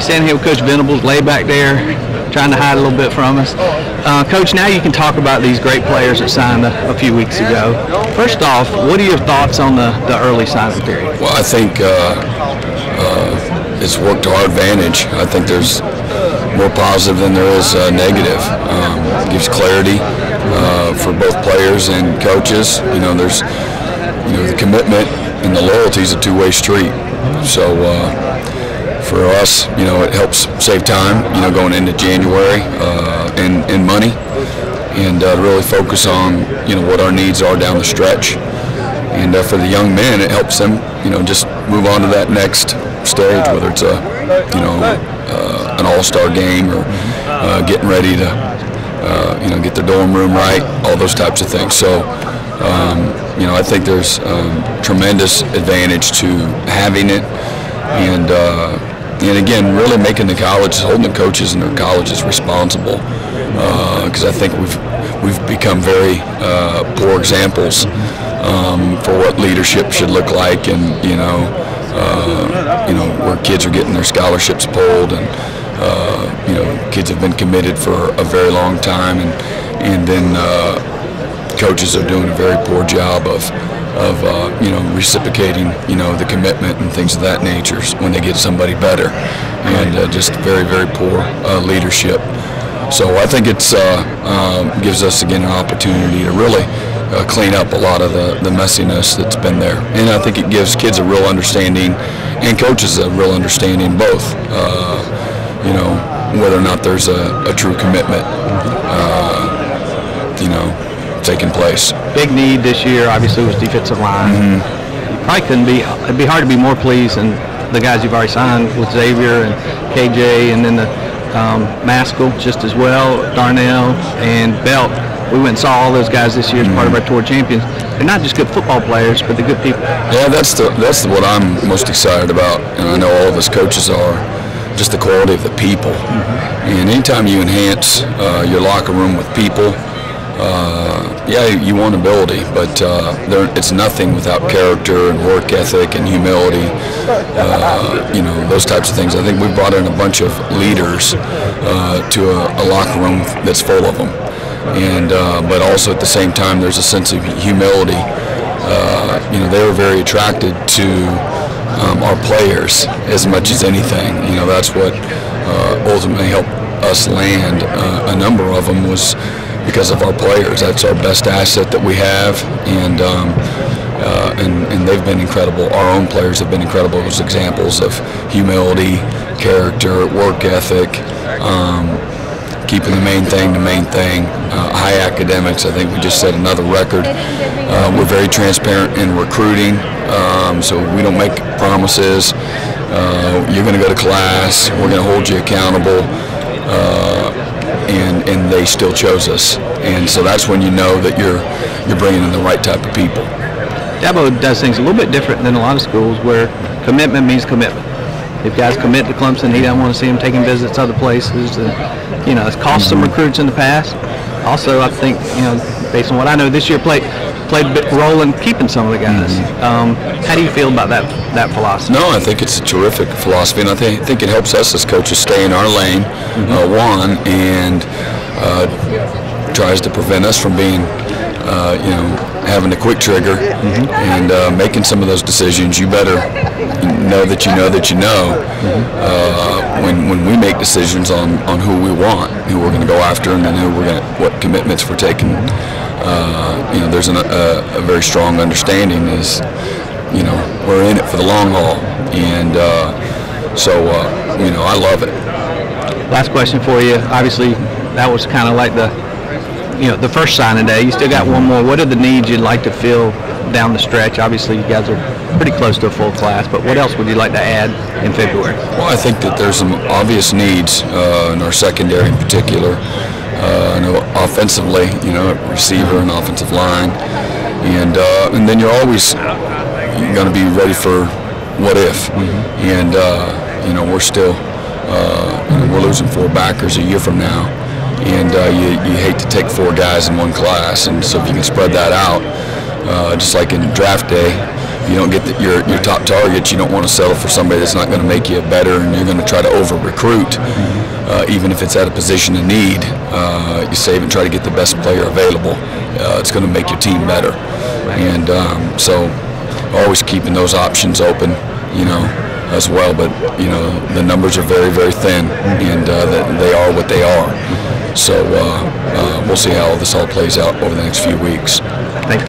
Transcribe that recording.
standing here with Coach Venables, laid back there, trying to hide a little bit from us. Coach, now you can talk about these great players that signed a few weeks ago. First off, what are your thoughts on the early signing period? Well, I think it's worked to our advantage. I think there's more positive than there is negative. It gives clarity for both players and coaches. There's the commitment and the loyalty is a two-way street. So for us, it helps save time, going into January and money, and really focus on what our needs are down the stretch. And for the young men, it helps them just move on to that next stage, whether it's an all-star game or getting ready to get their dorm room right, all those types of things. So I think there's tremendous advantage to having it, and again, really making the colleges, holding the coaches and their colleges responsible, because I think we've become very poor examples for what leadership should look like, and where kids are getting their scholarships pulled, and kids have been committed for a very long time, and then coaches are doing a very poor job of reciprocating the commitment and things of that nature when they get somebody better, and just very, very poor leadership. So I think it's gives us again an opportunity to really clean up a lot of the messiness that's been there, and I think it gives kids a real understanding and coaches a real understanding both, whether or not there's a true commitment taking place. Big need this year obviously was defensive line. You probably it'd be hard to be more pleased than the guys you've already signed with Xavier and KJ, and then the Maskell just as well, Darnell and Belt. We went and saw all those guys this year as part of our tour champions. They're not just good football players, but they're good people. Yeah, that's what I'm most excited about, and I know all of us coaches are, just the quality of the people. And anytime you enhance your locker room with people, yeah, you want ability, but it's nothing without character and work ethic and humility, those types of things. I think we brought in a bunch of leaders to a locker room that's full of them, and but also at the same time there's a sense of humility. They were very attracted to our players as much as anything. That's what ultimately helped us land a number of them, was because of our players. That's our best asset that we have, and they've been incredible. Our own players have been incredible as examples of humility, character, work ethic, keeping the main thing, high academics. I think we just set another record. We're very transparent in recruiting, so we don't make promises. You're going to go to class, we're going to hold you accountable, and they still chose us, and so that's when you know that you're bringing in the right type of people. Dabo does things a little bit different than a lot of schools, where commitment means commitment. If guys commit to Clemson, he doesn't want to see them taking visits other places. It's cost some recruits in the past. Also, I think, based on what I know, this year played a big role in keeping some of the guys. How do you feel about that philosophy? No, I think it's a terrific philosophy, and I think it helps us as coaches stay in our lane, one, and tries to prevent us from being, having a quick trigger and making some of those decisions. You better know that you know when we make decisions on who we want, who we're going to go after, and then what commitments we're taking. There's a very strong understanding is, we're in it for the long haul, and so I love it. Last question for you. Obviously, that was kind of like the first signing day. You still got one more. What are the needs you'd like to fill down the stretch? Obviously, you guys are pretty close to a full class, but what else would you like to add in February? Well, I think that there's some obvious needs in our secondary in particular. Offensively, receiver and offensive line, and then you're always going to be ready for what if, and we're still we're losing 4 backers a year from now, and you hate to take 4 guys in one class, and so if you can spread that out, just like in draft day, if you don't get your top targets, you don't want to settle for somebody that's not going to make you better, and you're going to try to over-recruit, even if it's at a position of need. You save and try to get the best player available. It's going to make your team better. And so always keeping those options open, as well. But, the numbers are very, very thin, and they are what they are. So we'll see how this all plays out over the next few weeks. Thank you.